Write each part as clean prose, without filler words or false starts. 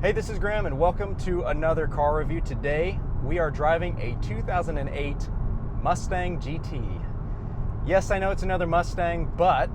Hey, this is Graham and welcome to another car review. Today we are driving a 2008 Mustang GT. Yes, I know it's another Mustang, but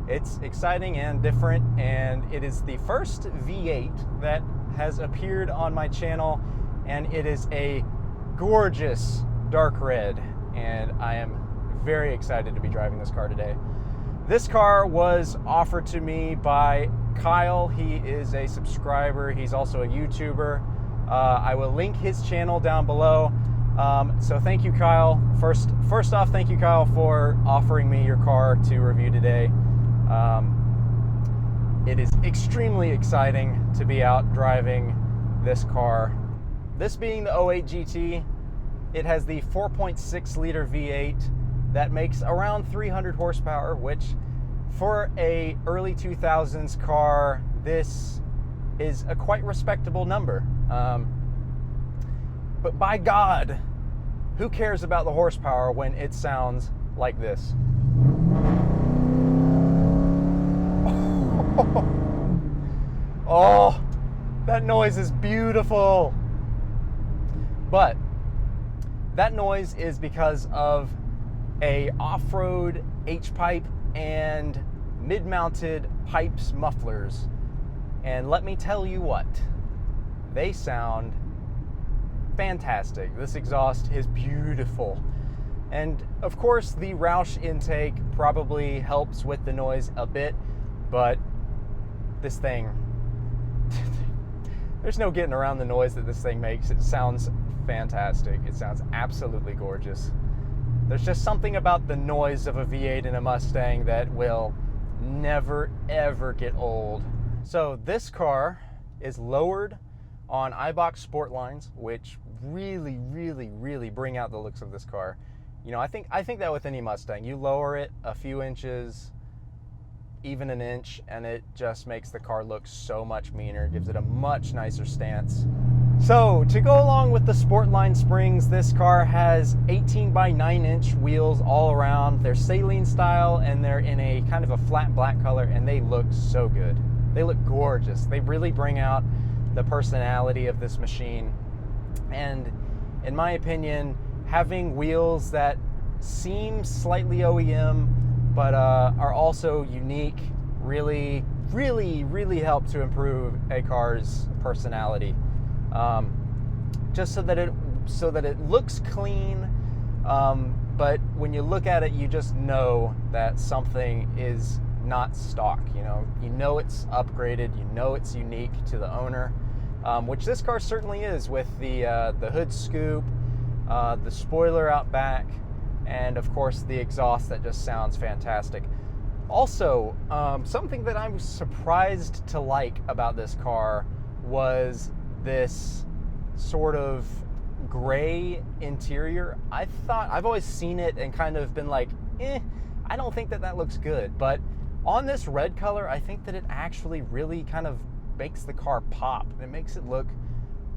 it's exciting and different, and it is the first V8 that has appeared on my channel, and it is a gorgeous dark red, and I am very excited to be driving this car today. This car was offered to me by Kyle. He is a subscriber. He's also a YouTuber. I will link his channel down below. So thank you, Kyle. First off, thank you, Kyle, for offering me your car to review today. It is extremely exciting to be out driving this car. This being the 08 GT, it has the 4.6 liter V8 that makes around 300 horsepower, which for a early 2000s car, this is a quite respectable number. But by God, who cares about the horsepower when it sounds like this? Oh, that noise is beautiful. But that noise is because of a off-road H-pipe and mid-mounted pipes mufflers. And let me tell you what, they sound fantastic. This exhaust is beautiful. And of course the Roush intake probably helps with the noise a bit, but this thing, there's no getting around the noise that this thing makes. It sounds fantastic. It sounds absolutely gorgeous. There's just something about the noise of a V8 in a Mustang that will never ever get old. So this car is lowered on iBox sport lines, which really bring out the looks of this car. You know, I think that with any Mustang, you lower it a few inches, even an inch, and it just makes the car look so much meaner, gives it a much nicer stance. So to go along with the Sportline springs, this car has 18 by 9 inch wheels all around. They're saline style and they're in a kind of a flat black color, and they look so good. They look gorgeous. They really bring out the personality of this machine. And in my opinion, having wheels that seem slightly OEM but are also unique really help to improve a car's personality. Just so that it looks clean, but when you look at it, you just know that something is not stock. You know it's upgraded. You know it's unique to the owner, which this car certainly is, with the hood scoop, the spoiler out back, and of course the exhaust that just sounds fantastic. Also, something that I was surprised to like about this car was this sort of gray interior. I've always seen it and kind of been like, I don't think that looks good. But on this red color, I think that it actually really kind of makes the car pop. It makes it look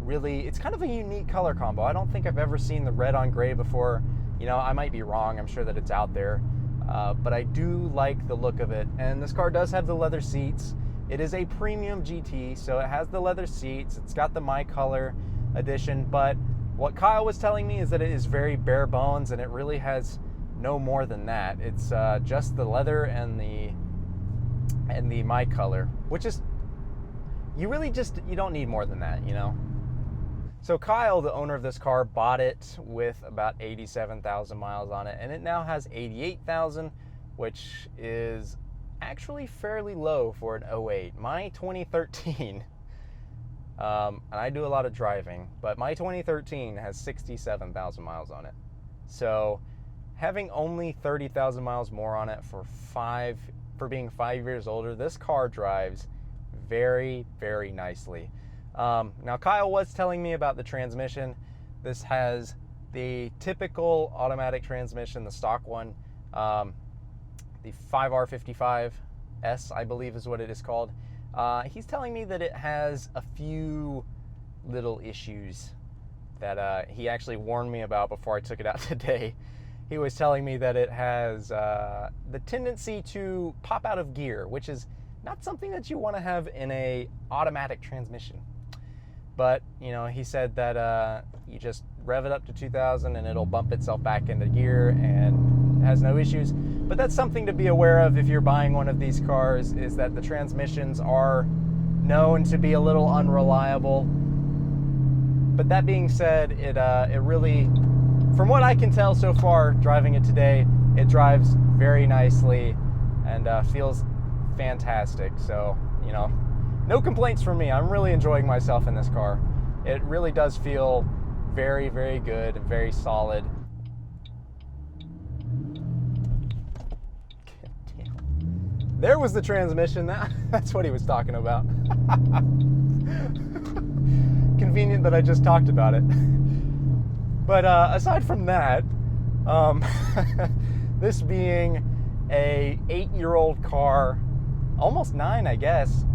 really, it's kind of a unique color combo. I don't think I've ever seen the red on gray before. You know, I might be wrong. I'm sure that it's out there. But I do like the look of it. And this car does have the leather seats. It is a premium GT, so it has the leather seats. It's got the My Color edition, but what Kyle was telling me is that it is very bare bones, and it really has no more than that. It's just the leather and the My Color, which is, you don't need more than that, you know? So Kyle, the owner of this car, bought it with about 87,000 miles on it, and it now has 88,000, which is actually fairly low for an 08. My 2013, and I do a lot of driving, but my 2013 has 67,000 miles on it. So having only 30,000 miles more on it for being 5 years older, this car drives very nicely. Now Kyle was telling me about the transmission. This has the typical automatic transmission, the stock one, the 5R55S, I believe is what it is called. He's telling me that it has a few little issues that he actually warned me about before I took it out today. He was telling me that it has the tendency to pop out of gear, which is not something that you want to have in a automatic transmission. but you know, he said that you just rev it up to 2,000 and it'll bump itself back into gear and it has no issues. But that's something to be aware of if you're buying one of these cars, is that the transmissions are known to be a little unreliable. But that being said, it really, from what I can tell so far driving it today, it drives very nicely and feels fantastic. So, you know, no complaints from me. I'm really enjoying myself in this car. It really does feel very, very good and very solid. There was the transmission. That's what he was talking about. Convenient that I just talked about it. But aside from that, this being a 8-year-old car, almost 9, I guess.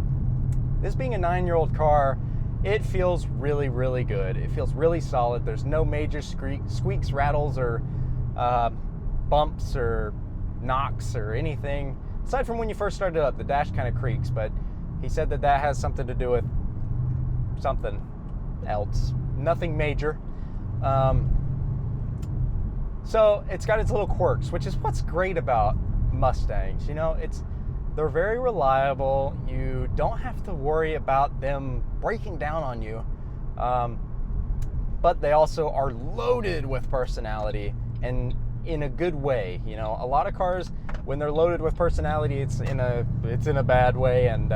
This being a 9-year-old car, it feels really, really good. It feels really solid. There's no major squeaks, rattles, or bumps or knocks or anything. Aside from when you first started up, the dash kind of creaks, but he said that that has something to do with something else. Nothing major. So it's got its little quirks, which is what's great about Mustangs. You know, they're very reliable. You don't have to worry about them breaking down on you. But they also are loaded with personality, and in a good way. You know, a lot of cars, when they're loaded with personality, it's in a bad way, and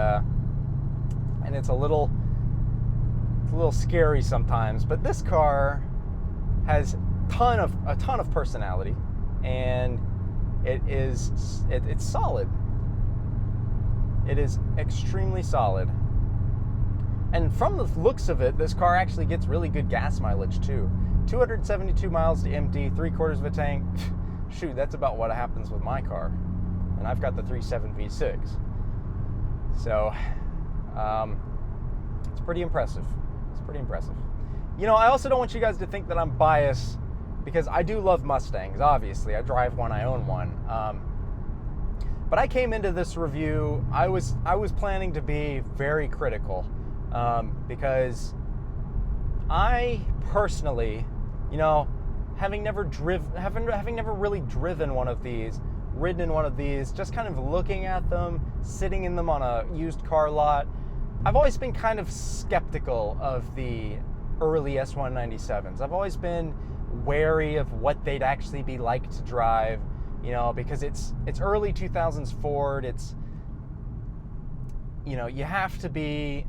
it's a little scary sometimes. But this car has a ton of personality, and it's solid. It is extremely solid. And from the looks of it, this car actually gets really good gas mileage too. 272 miles to empty, 3/4 of a tank. Shoot, that's about what happens with my car. And I've got the 3.7 V6. So, it's pretty impressive. It's pretty impressive. You know, I also don't want you guys to think that I'm biased, because I do love Mustangs, obviously. I drive one, I own one. But I came into this review, I was planning to be very critical, because I personally, you know, having never really driven one of these, ridden in one of these, just kind of looking at them, sitting in them on a used car lot, I've always been kind of skeptical of the early S197s. I've always been wary of what they'd actually be like to drive, you know, because it's early 2000s Ford. It's, you know, you have to be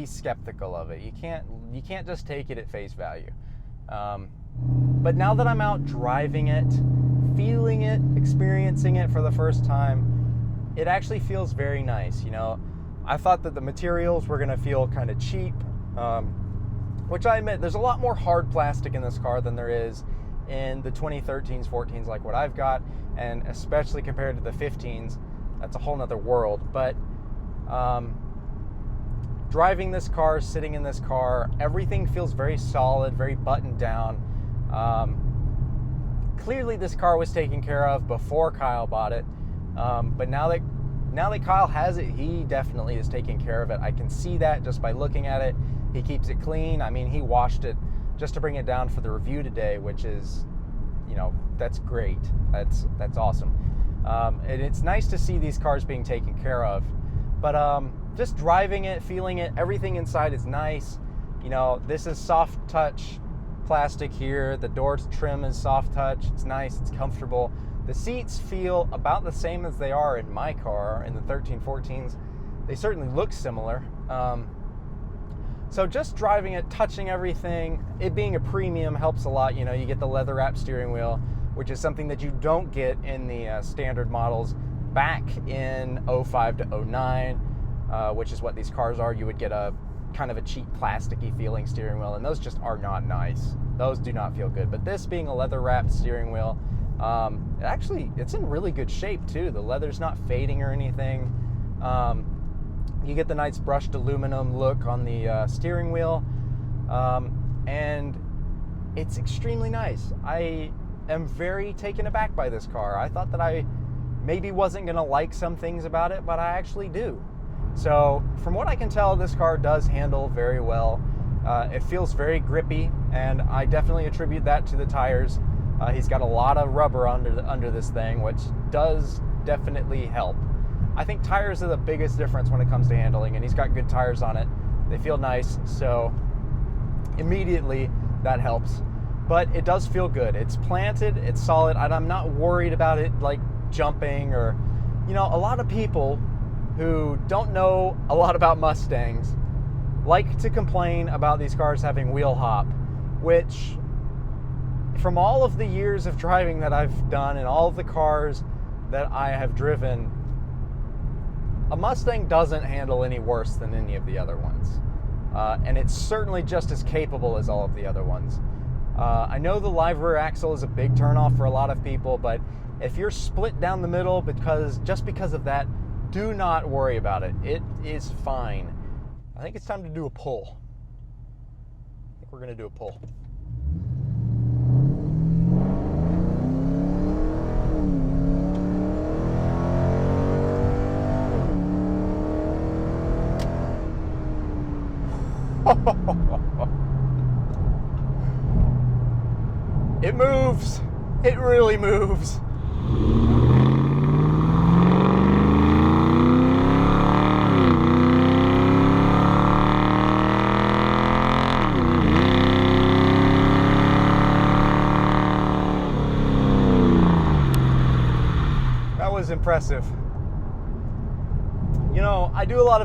skeptical of it. You can't just take it at face value. But now that I'm out driving it, feeling it, experiencing it for the first time, it actually feels very nice. You know, I thought that the materials were gonna feel kind of cheap, which I admit, there's a lot more hard plastic in this car than there is in the 2013s, 14s like what I've got, and especially compared to the 15s, that's a whole nother world. But driving this car, sitting in this car, everything feels very solid, very buttoned down. Clearly this car was taken care of before Kyle bought it, but now that Kyle has it, he definitely is taking care of it. I can see that just by looking at it. He keeps it clean. I mean, he washed it just to bring it down for the review today, which is, you know, that's great. That's awesome. And it's nice to see these cars being taken care of. But just driving it, feeling it, everything inside is nice. You know, this is soft touch plastic here. The door trim is soft touch. It's nice, it's comfortable. The seats feel about the same as they are in my car, in the 13, 14s. They certainly look similar. So just driving it, touching everything, it being a premium helps a lot. You know, you get the leather wrap steering wheel, which is something that you don't get in the standard models back in 05 to 09, which is what these cars are. You would get a kind of a cheap plasticky feeling steering wheel, and those just are not nice. Those do not feel good. But this being a leather wrapped steering wheel, it's in really good shape too. The leather's not fading or anything. You get the nice brushed aluminum look on the steering wheel, and it's extremely nice. I am very taken aback by this car. I thought that I maybe wasn't going to like some things about it, but I actually do. So from what I can tell, this car does handle very well. It feels very grippy, and I definitely attribute that to the tires. He's got a lot of rubber under this thing, which does definitely help. I think tires are the biggest difference when it comes to handling, and he's got good tires on it. They feel nice, so immediately that helps. But it does feel good. It's planted, it's solid, and I'm not worried about it like jumping or, you know, a lot of people who don't know a lot about Mustangs like to complain about these cars having wheel hop, which from all of the years of driving that I've done and all of the cars that I have driven, a Mustang doesn't handle any worse than any of the other ones. And it's certainly just as capable as all of the other ones. I know the live rear axle is a big turnoff for a lot of people, but if you're split down the middle just because of that, do not worry about it. It is fine. I think it's time to do a pull. I think we're going to do a pull. It moves. It really moves. That was impressive. You know, I do a lot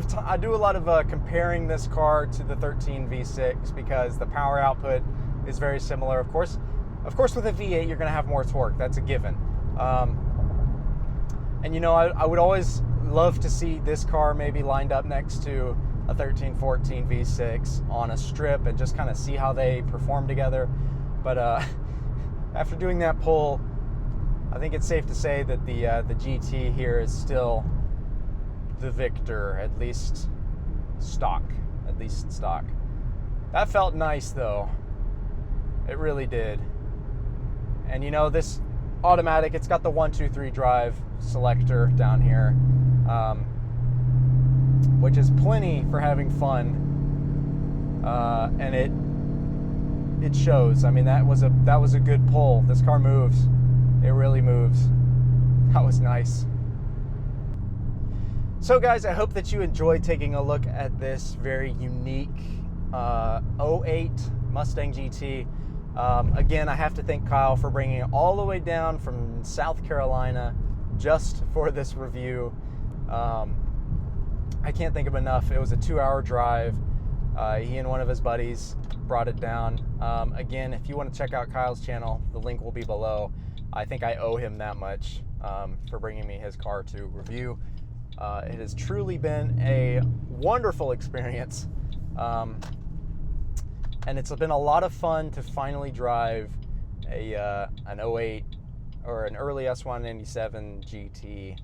of comparing this car to the 13 V6 because the power output is very similar. Of course, with a V8, you're going to have more torque. That's a given. And you know, I would always love to see this car maybe lined up next to a 13-14 V6 on a strip and just kind of see how they perform together. But after doing that pull, I think it's safe to say that the GT here is still the victor, at least stock. That felt nice though. It really did. And you know, this automatic, it's got the 1-2-3 drive selector down here, which is plenty for having fun. And it shows. I mean, that was a good pull. This car moves. It really moves. That was nice. So guys, I hope that you enjoyed taking a look at this very unique 08 Mustang GT. Again, I have to thank Kyle for bringing it all the way down from South Carolina just for this review. I can't think of enough. It was a 2-hour drive. He and one of his buddies brought it down. Again, if you want to check out Kyle's channel, the link will be below. I think I owe him that much for bringing me his car to review. It has truly been a wonderful experience. And it's been a lot of fun to finally drive an 08 or an early S197 GT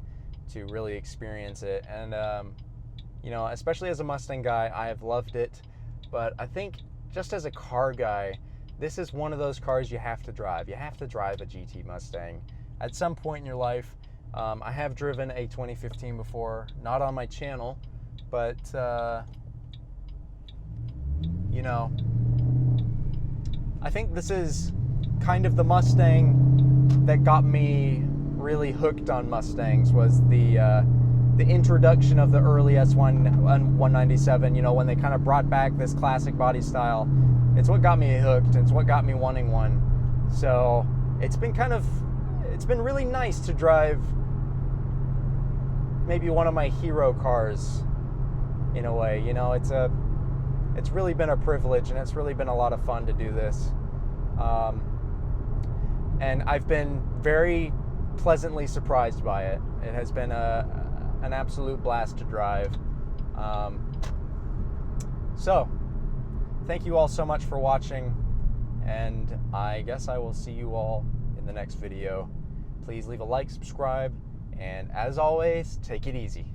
to really experience it. And, you know, especially as a Mustang guy, I have loved it. But I think just as a car guy, this is one of those cars you have to drive. You have to drive a GT Mustang at some point in your life. I have driven a 2015 before, not on my channel, but, you know, I think this is kind of the Mustang that got me really hooked on Mustangs, was the introduction of the early S197, you know, when they kind of brought back this classic body style. It's what got me hooked. It's what got me wanting one. So it's been really nice to drive maybe one of my hero cars in a way. You know, it's really been a privilege, and it's really been a lot of fun to do this. And I've been very pleasantly surprised by it. It has been an absolute blast to drive. So, thank you all so much for watching, and I guess I will see you all in the next video. Please leave a like, subscribe, and as always, take it easy.